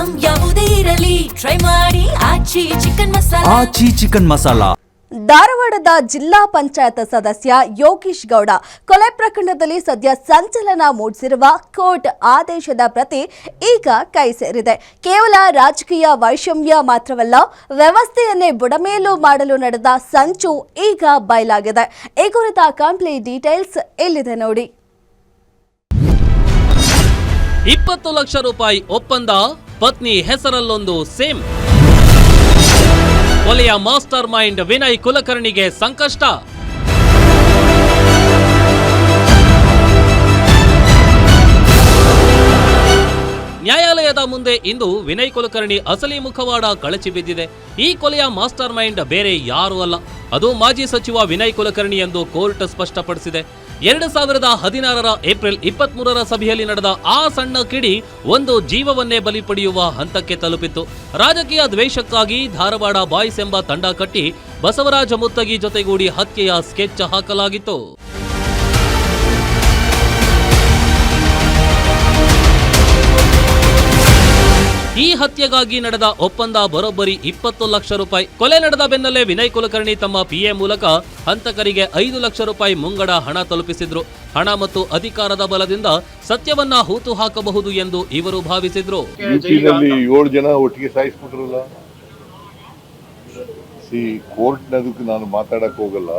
Item ಯಾವುದೇ ಇರಲಿ try ಮಾಡಿ ಆಚಿ ಚಿಕನ್ ಮಸಾಲಾ. ಧಾರವಾಡದ ಜಿಲ್ಲಾ ಪಂಚಾಯತ್ ಸದಸ್ಯ ಯೋಗೀಶ್ ಗೌಡ ಕೊಲೆ ಪ್ರಕರಣದಲ್ಲಿ ಸದ್ಯ ಸಂಚಲನ ಮೂಡಿಸಿರುವ ಕೋರ್ಟ್ ಆದೇಶದ ಪ್ರತಿ ಈಗ ಕೈ ಸೇರಿದೆ. ಕೇವಲ ರಾಜಕೀಯ ವೈಷಮ್ಯ ಮಾತ್ರವಲ್ಲ, ವ್ಯವಸ್ಥೆಯನ್ನೇ ಬುಡಮೇಲು ಮಾಡಲು ನಡೆದ ಸಂಚು ಈಗ ಬಯಲಾಗಿದೆ. ಈ ಕುರಿತ ಕಂಪ್ಲೀಟ್ ಡೀಟೇಲ್ಸ್ ಇಲ್ಲಿದೆ ನೋಡಿ. 20 ಲಕ್ಷ ರೂಪಾಯಿ ಒಪ್ಪಂದ, ಪತ್ನಿ ಹೆಸರಲ್ಲೊಂದು ಸೇಮ್. ಕೊಲೆಯ ಮಾಸ್ಟರ್ ಮೈಂಡ್ ವಿನಯ್ ಕುಲಕರ್ಣಿಗೆ ಸಂಕಷ್ಟ. ನ್ಯಾಯಾಲಯದ ಮುಂದೆ ಇಂದು ವಿನಯ್ ಕುಲಕರ್ಣಿ ಅಸಲಿ ಮುಖವಾಡ ಕಳಚಿ ಬಿದ್ದಿದೆ. ಈ ಕೊಲೆಯ ಮಾಸ್ಟರ್ ಮೈಂಡ್ ಬೇರೆ ಯಾರೂ ಅಲ್ಲ, ಅದು ಮಾಜಿ ಸಚಿವ ವಿನಯ್ ಕುಲಕರ್ಣಿ ಎಂದು ಕೋರ್ಟ್ ಸ್ಪಷ್ಟಪಡಿಸಿದೆ. 2016ರ ಏಪ್ರಿಲ್ 23ರ ಸಭೆಯಲ್ಲಿ ನಡೆದ ಆ ಸಣ್ಣ ಕಿಡಿ ಒಂದು ಜೀವವನ್ನೇ ಬಲಿ ಪಡೆಯುವ ಹಂತಕ್ಕೆ ತಲುಪಿತ್ತು. ರಾಜಕೀಯ ದ್ವೇಷಕ್ಕಾಗಿ ಧಾರವಾಡ ಬಾಯ್ಸ್ ಎಂಬ ತಂಡ ಕಟ್ಟಿ ಬಸವರಾಜ ಮುತ್ತಗಿ ಜೊತೆಗೂಡಿ ಹತ್ಯೆಯ ಸ್ಕೆಚ್ ಹಾಕಲಾಗಿತ್ತು. ಈ ಹತ್ಯೆಗಾಗಿ ನಡೆದ ಒಪ್ಪಂದ ಬರೋಬ್ಬರಿ 20 ಲಕ್ಷ ರೂಪಾಯಿ. ಕೊಲೆ ನಡೆದ ಬೆನ್ನಲ್ಲೇ ವಿನಯ್ ಕುಲಕರ್ಣಿ ತಮ್ಮ ಪಿಎ ಮೂಲಕ ಹಂತಕರಿಗೆ 5 ಲಕ್ಷ ರೂಪಾಯಿ ಮುಂಗಡ ಹಣ ತಲುಪಿಸಿದ್ರು. ಹಣ ಮತ್ತು ಅಧಿಕಾರದ ಬಲದಿಂದ ಸತ್ಯವನ್ನ ಹೂತು ಹಾಕಬಹುದು ಎಂದು ಇವರು ಭಾವಿಸಿದ್ರು. 7 ಜನ ಒಟ್ಟಿಗೆ ಸಾಯಿಸ್ಬಿಟ್ರಲ್ಲ. ಕೋರ್ಟ್ನದಕ್ಕೆ ನಾನು ಮಾತಾಡಕ್ ಹೋಗಲ್ಲ.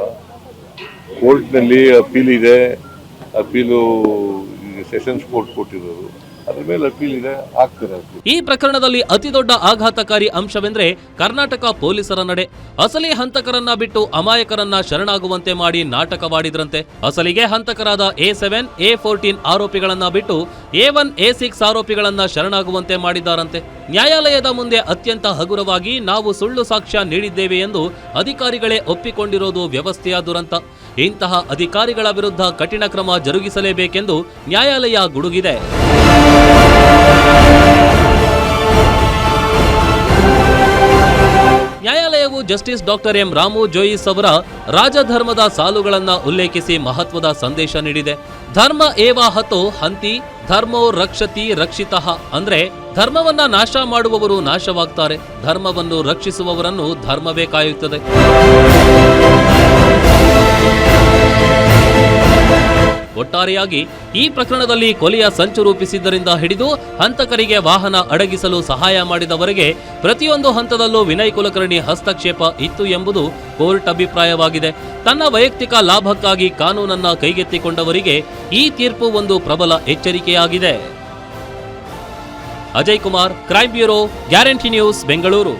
ಕೋರ್ಟ್ನಲ್ಲಿ ಅಪೀಲ್ ಇದೆ, ಅಪೀಲು ಸೆಷನ್ಸ್ ಕೋರ್ಟ್ ಕೊಟ್ಟಿರೋದು, ಅದ್ರ ಮೇಲೆ ಅಪೀಲ್ ಇದೆ, ಆಗ್ತಾರೆ. ಈ ಪ್ರಕರಣದಲ್ಲಿ ಅತಿದೊಡ್ಡ ಆಘಾತಕಾರಿ ಅಂಶವೆಂದ್ರೆ ಕರ್ನಾಟಕ ಪೊಲೀಸರ ನಡೆ. ಅಸಲಿ ಹಂತಕರನ್ನ ಬಿಟ್ಟು ಅಮಾಯಕರನ್ನ ಶರಣಾಗುವಂತೆ ಮಾಡಿ ನಾಟಕವಾಡಿದ್ರಂತೆ. ಅಸಲಿಗೆ ಹಂತಕರಾದ A7, A14 ಆರೋಪಿಗಳನ್ನ ಬಿಟ್ಟು A1, A6 ಆರೋಪಿಗಳನ್ನ ಶರಣಾಗುವಂತೆ ಮಾಡಿದ್ದಾರಂತೆ. ನ್ಯಾಯಾಲಯದ ಮುಂದೆ ಅತ್ಯಂತ ಹಗುರವಾಗಿ ನಾವು ಸುಳ್ಳು ಸಾಕ್ಷ್ಯ ನೀಡಿದ್ದೇವೆ ಎಂದು ಅಧಿಕಾರಿಗಳೇ ಒಪ್ಪಿಕೊಂಡಿರೋದು ವ್ಯವಸ್ಥೆಯ ದುರಂತ. ಇಂತಹ ಅಧಿಕಾರಿಗಳ ವಿರುದ್ಧ ಕಠಿಣ ಕ್ರಮ ಜರುಗಿಸಲೇಬೇಕೆಂದು ನ್ಯಾಯಾಲಯ ಗುಡುಗಿದೆ. ನ್ಯಾಯಾಲಯವು justice doctor M Ramu Jois ಅವರ ರಾಜಧರ್ಮದ ಸಾಲುಗಳನ್ನ ಉಲ್ಲೇಖಿಸಿ ಮಹತ್ವದ ಸಂದೇಶ ನೀಡಿದೆ. ಧರ್ಮ ಏವ ಹತೋ ಹಂತಿ ಧರ್ಮೋ ರಕ್ಷತಿ ರಕ್ಷಿತಃ. ಅಂದ್ರೆ ಧರ್ಮವನ್ನ ನಾಶ ಮಾಡುವವರು ನಾಶವಾಗ್ತಾರೆ, ಧರ್ಮವನ್ನು ರಕ್ಷಿಸುವವರನ್ನು ಧರ್ಮವೇ ಕಾಯುತ್ತದೆ. ಒಟ್ಟಾರೆಯಾಗಿ ಈ ಪ್ರಕರಣದಲ್ಲಿ ಕೊಲೆಯ ಸಂಚು ರೂಪಿಸಿದ್ದರಿಂದ ಹಿಡಿದು ಹಂತಕರಿಗೆ ವಾಹನ ಅಡಗಿಸಲು ಸಹಾಯ ಮಾಡಿದವರೆಗೆ ಪ್ರತಿಯೊಂದು ಹಂತದಲ್ಲೂ ವಿನಯ್ ಕುಲಕರ್ಣಿ ಹಸ್ತಕ್ಷೇಪ ಇತ್ತು ಎಂಬುದು ಕೋರ್ಟ್ ಅಭಿಪ್ರಾಯವಾಗಿದೆ. ತನ್ನ ವೈಯಕ್ತಿಕ ಲಾಭಕ್ಕಾಗಿ ಕಾನೂನನ್ನ ಕೈಗೆತ್ತಿಕೊಂಡವರಿಗೆ ಈ ತೀರ್ಪು ಒಂದು ಪ್ರಬಲ ಎಚ್ಚರಿಕೆಯಾಗಿದೆ. Ajay Kumar, crime bureau, guarantee news, Bengaluru.